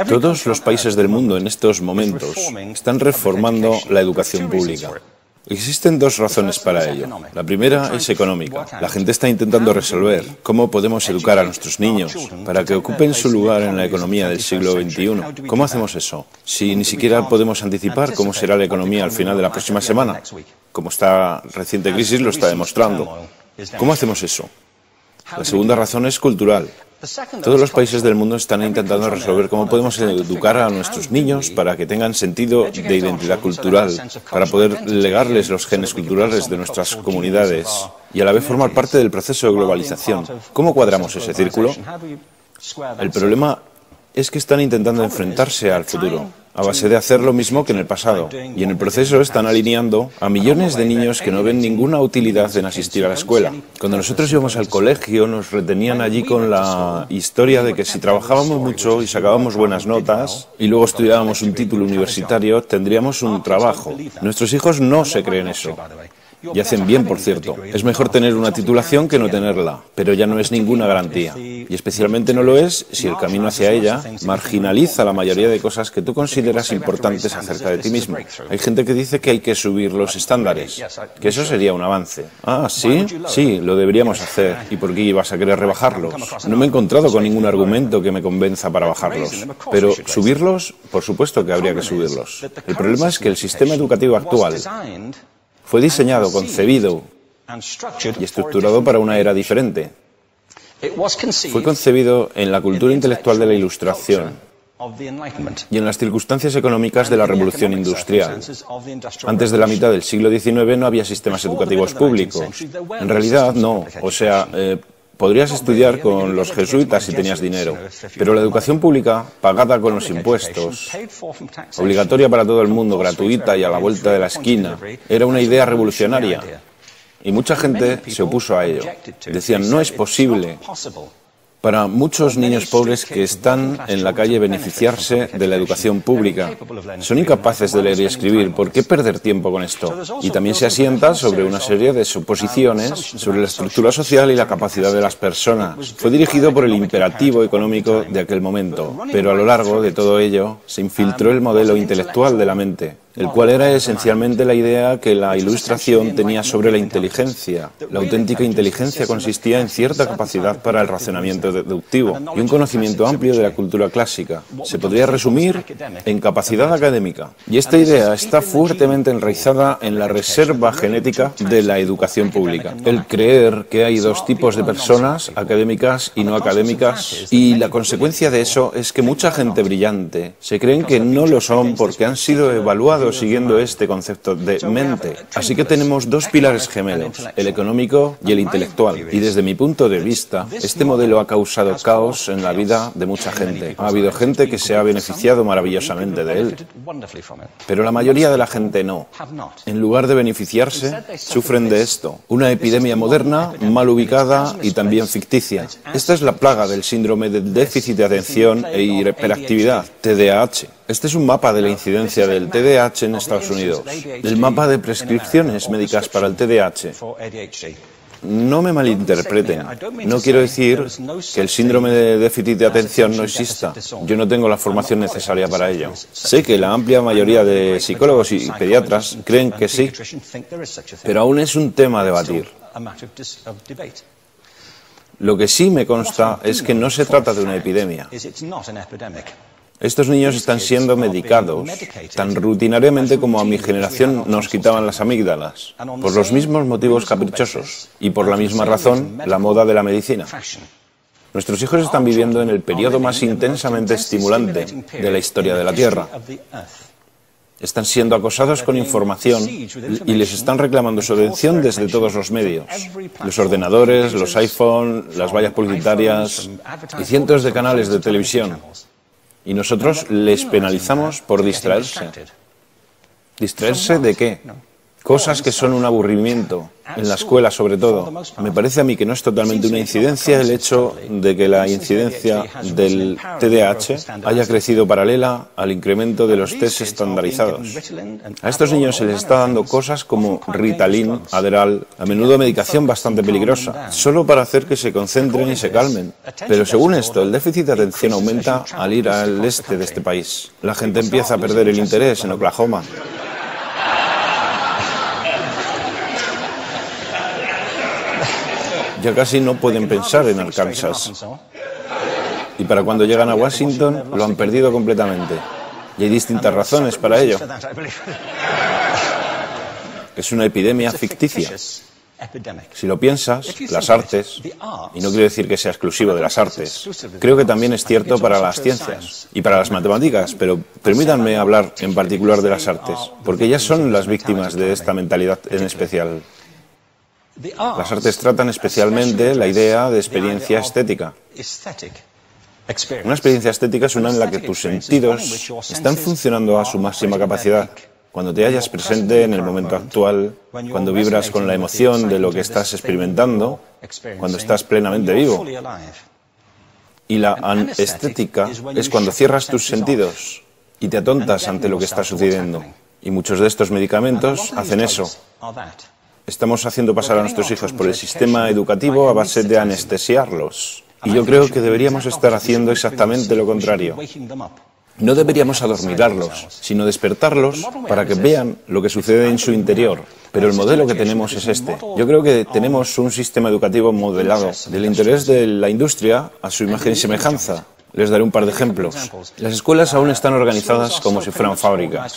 Todos los países del mundo en estos momentos están reformando la educación pública. Existen dos razones para ello. La primera es económica. La gente está intentando resolver cómo podemos educar a nuestros niños para que ocupen su lugar en la economía del siglo XXI. ¿Cómo hacemos eso? Si ni siquiera podemos anticipar cómo será la economía al final de la próxima semana, como esta reciente crisis lo está demostrando. ¿Cómo hacemos eso? La segunda razón es cultural. Todos los países del mundo están intentando resolver cómo podemos educar a nuestros niños para que tengan sentido de identidad cultural, para poder legarles los genes culturales de nuestras comunidades y a la vez formar parte del proceso de globalización. ¿Cómo cuadramos ese círculo? El problema es que están intentando enfrentarse al futuro, a base de hacer lo mismo que en el pasado. Y en el proceso están alineando a millones de niños que no ven ninguna utilidad en asistir a la escuela. Cuando nosotros íbamos al colegio, nos retenían allí con la historia de que si trabajábamos mucho y sacábamos buenas notas y luego estudiábamos un título universitario, tendríamos un trabajo. Nuestros hijos no se creen eso. Y hacen bien, por cierto. Es mejor tener una titulación que no tenerla, pero ya no es ninguna garantía. Y especialmente no lo es si el camino hacia ella marginaliza la mayoría de cosas que tú consideras importantes acerca de ti mismo. Hay gente que dice que hay que subir los estándares, que eso sería un avance. Ah, ¿sí? Sí, lo deberíamos hacer. ¿Y por qué ibas a querer rebajarlos? No me he encontrado con ningún argumento que me convenza para bajarlos. Pero subirlos, por supuesto que habría que subirlos. El problema es que el sistema educativo actual fue diseñado, concebido y estructurado para una era diferente. Fue concebido en la cultura intelectual de la Ilustración y en las circunstancias económicas de la Revolución Industrial. Antes de la mitad del siglo XIX no había sistemas educativos públicos. En realidad no, o sea, podrías estudiar con los jesuitas si tenías dinero, pero la educación pública, pagada con los impuestos, obligatoria para todo el mundo, gratuita y a la vuelta de la esquina, era una idea revolucionaria. Y mucha gente se opuso a ello. Decían, no es posible para muchos niños pobres que están en la calle beneficiarse de la educación pública. Son incapaces de leer y escribir. ¿Por qué perder tiempo con esto? Y también se asienta sobre una serie de suposiciones sobre la estructura social y la capacidad de las personas. Fue dirigido por el imperativo económico de aquel momento, pero a lo largo de todo ello se infiltró el modelo intelectual de la mente, el cual era esencialmente la idea que la Ilustración tenía sobre la inteligencia. La auténtica inteligencia consistía en cierta capacidad para el razonamiento deductivo y un conocimiento amplio de la cultura clásica. Se podría resumir en capacidad académica. Y esta idea está fuertemente enraizada en la reserva genética de la educación pública. El creer que hay dos tipos de personas, académicas y no académicas, y la consecuencia de eso es que mucha gente brillante se creen que no lo son porque han sido evaluados siguiendo este concepto de mente. Así que tenemos dos pilares gemelos, el económico y el intelectual. Y desde mi punto de vista, este modelo ha causado caos en la vida de mucha gente. Ha habido gente que se ha beneficiado maravillosamente de él, pero la mayoría de la gente no. En lugar de beneficiarse, sufren de esto. Una epidemia moderna, mal ubicada y también ficticia. Esta es la plaga del síndrome de déficit de atención e hiperactividad, TDAH. Este es un mapa de la incidencia del TDAH en Estados Unidos. El mapa de prescripciones médicas para el TDAH. No me malinterpreten. No quiero decir que el síndrome de déficit de atención no exista. Yo no tengo la formación necesaria para ello. Sé que la amplia mayoría de psicólogos y pediatras creen que sí, pero aún es un tema a debatir. Lo que sí me consta es que no se trata de una epidemia. Estos niños están siendo medicados tan rutinariamente como a mi generación nos quitaban las amígdalas, por los mismos motivos caprichosos y por la misma razón, la moda de la medicina. Nuestros hijos están viviendo en el periodo más intensamente estimulante de la historia de la Tierra. Están siendo acosados con información y les están reclamando su atención desde todos los medios. Los ordenadores, los iPhone, las vallas publicitarias y cientos de canales de televisión. Y nosotros les penalizamos por distraerse. ¿Distraerse de qué? Cosas que son un aburrimiento, en la escuela sobre todo. Me parece a mí que no es totalmente una incidencia el hecho de que la incidencia del TDAH haya crecido paralela al incremento de los test estandarizados. A estos niños se les está dando cosas como Ritalin, Adderall, a menudo medicación bastante peligrosa, solo para hacer que se concentren y se calmen. Pero según esto, el déficit de atención aumenta al ir al este de este país. La gente empieza a perder el interés en Oklahoma. Ya casi no pueden pensar en Arkansas. Y para cuando llegan a Washington, lo han perdido completamente. Y hay distintas razones para ello. Es una epidemia ficticia. Si lo piensas, las artes, y no quiero decir que sea exclusivo de las artes, creo que también es cierto para las ciencias y para las matemáticas, pero permítanme hablar en particular de las artes, porque ellas son las víctimas de esta mentalidad en especial. Las artes tratan especialmente la idea de experiencia estética. Una experiencia estética es una en la que tus sentidos están funcionando a su máxima capacidad. Cuando te hallas presente en el momento actual, cuando vibras con la emoción de lo que estás experimentando, cuando estás plenamente vivo. Y la anestética es cuando cierras tus sentidos y te atontas ante lo que está sucediendo. Y muchos de estos medicamentos hacen eso. Estamos haciendo pasar a nuestros hijos por el sistema educativo a base de anestesiarlos. Y yo creo que deberíamos estar haciendo exactamente lo contrario. No deberíamos adormilarlos, sino despertarlos para que vean lo que sucede en su interior. Pero el modelo que tenemos es este. Yo creo que tenemos un sistema educativo modelado del interés de la industria a su imagen y semejanza. Les daré un par de ejemplos. Las escuelas aún están organizadas como si fueran fábricas.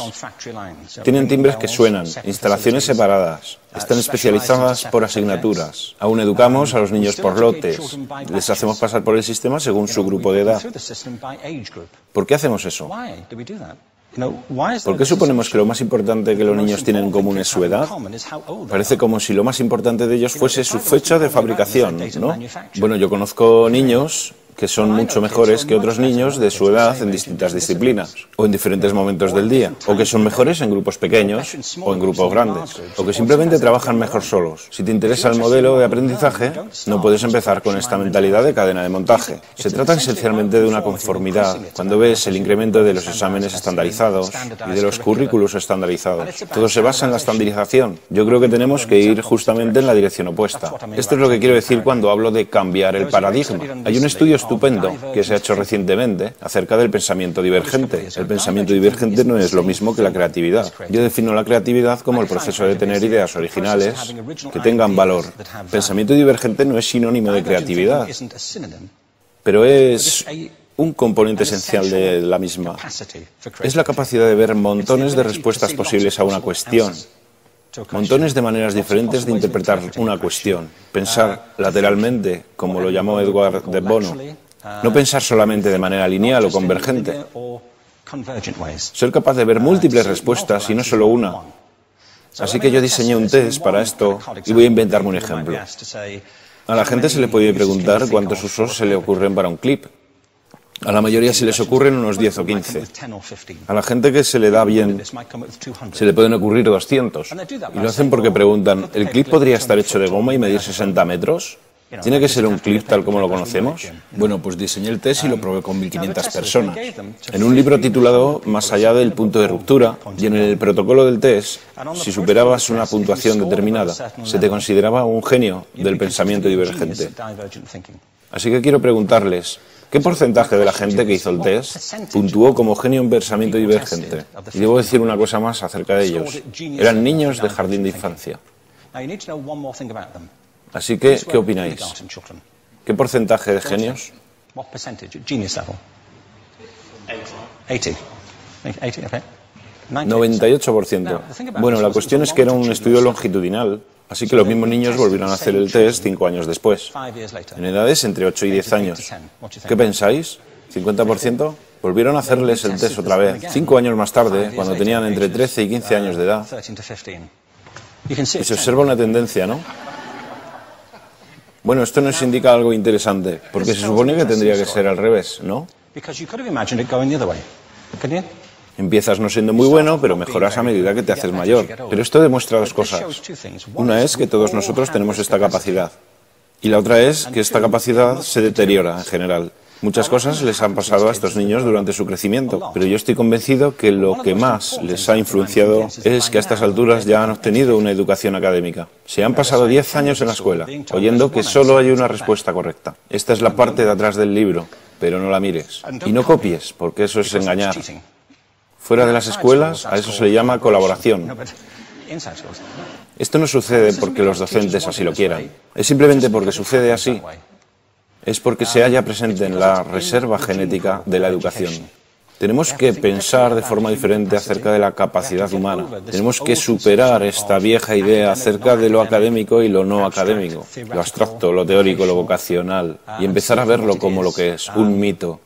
Tienen timbres que suenan, instalaciones separadas, están especializadas por asignaturas. Aún educamos a los niños por lotes. Les hacemos pasar por el sistema según su grupo de edad. ¿Por qué hacemos eso? ¿Por qué suponemos que lo más importante que los niños tienen en común es su edad? Parece como si lo más importante de ellos fuese su fecha de fabricación, ¿no? Bueno, yo conozco niños que son mucho mejores que otros niños de su edad en distintas disciplinas, o en diferentes momentos del día, o que son mejores en grupos pequeños o en grupos grandes, o que simplemente trabajan mejor solos. Si te interesa el modelo de aprendizaje, no puedes empezar con esta mentalidad de cadena de montaje. Se trata esencialmente de una conformidad. Cuando ves el incremento de los exámenes estandarizados y de los currículos estandarizados, todo se basa en la estandarización. Yo creo que tenemos que ir justamente en la dirección opuesta. Esto es lo que quiero decir cuando hablo de cambiar el paradigma. Hay un estudio estupendo que se ha hecho recientemente acerca del pensamiento divergente. El pensamiento divergente no es lo mismo que la creatividad. Yo defino la creatividad como el proceso de tener ideas originales que tengan valor. Pensamiento divergente no es sinónimo de creatividad, pero es un componente esencial de la misma. Es la capacidad de ver montones de respuestas posibles a una cuestión. Montones de maneras diferentes de interpretar una cuestión. Pensar lateralmente, como lo llamó Edward de Bono. No pensar solamente de manera lineal o convergente. Ser capaz de ver múltiples respuestas y no solo una. Así que yo diseñé un test para esto y voy a inventarme un ejemplo. A la gente se le puede preguntar cuántos usos se le ocurren para un clip. A la mayoría se les ocurren unos 10 o 15. A la gente que se le da bien, se le pueden ocurrir 200. Y lo hacen porque preguntan, ¿el clip podría estar hecho de goma y medir 60 metros? ¿Tiene que ser un clip tal como lo conocemos? Bueno, pues diseñé el test y lo probé con 1.500 personas. En un libro titulado Más allá del punto de ruptura, y en el protocolo del test, si superabas una puntuación determinada, se te consideraba un genio del pensamiento divergente. Así que quiero preguntarles, ¿qué porcentaje de la gente que hizo el test puntuó como genio en pensamiento divergente? Y debo decir una cosa más acerca de ellos. Eran niños de jardín de infancia. Así que, ¿qué opináis? ¿Qué porcentaje de genios? 98%. Bueno, la cuestión es que era un estudio longitudinal, así que los mismos niños volvieron a hacer el test 5 años después, en edades entre 8 y 10 años. ¿Qué pensáis? ¿50%? Volvieron a hacerles el test otra vez, 5 años más tarde, cuando tenían entre 13 y 15 años de edad. Y se observa una tendencia, ¿no? Bueno, esto nos indica algo interesante, porque se supone que tendría que ser al revés, ¿no? Empiezas no siendo muy bueno, pero mejoras a medida que te haces mayor. Pero esto demuestra dos cosas. Una es que todos nosotros tenemos esta capacidad. Y la otra es que esta capacidad se deteriora en general. Muchas cosas les han pasado a estos niños durante su crecimiento, pero yo estoy convencido que lo que más les ha influenciado es que a estas alturas ya han obtenido una educación académica. Se han pasado 10 años en la escuela, oyendo que solo hay una respuesta correcta. Esta es la parte de atrás del libro, pero no la mires. Y no copies, porque eso es engañar. Fuera de las escuelas, a eso se le llama colaboración. Esto no sucede porque los docentes así lo quieran. Es simplemente porque sucede así. Es porque se halla presente en la reserva genética de la educación. Tenemos que pensar de forma diferente acerca de la capacidad humana. Tenemos que superar esta vieja idea acerca de lo académico y lo no académico, lo abstracto, lo teórico, lo vocacional, y empezar a verlo como lo que es, un mito.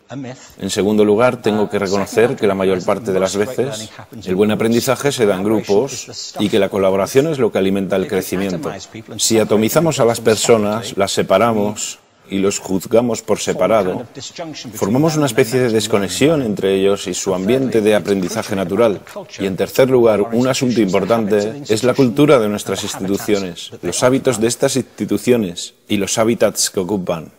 En segundo lugar, tengo que reconocer que la mayor parte de las veces el buen aprendizaje se da en grupos y que la colaboración es lo que alimenta el crecimiento. Si atomizamos a las personas, las separamos y los juzgamos por separado, formamos una especie de desconexión entre ellos y su ambiente de aprendizaje natural. Y en tercer lugar, un asunto importante es la cultura de nuestras instituciones, los hábitos de estas instituciones y los hábitats que ocupan.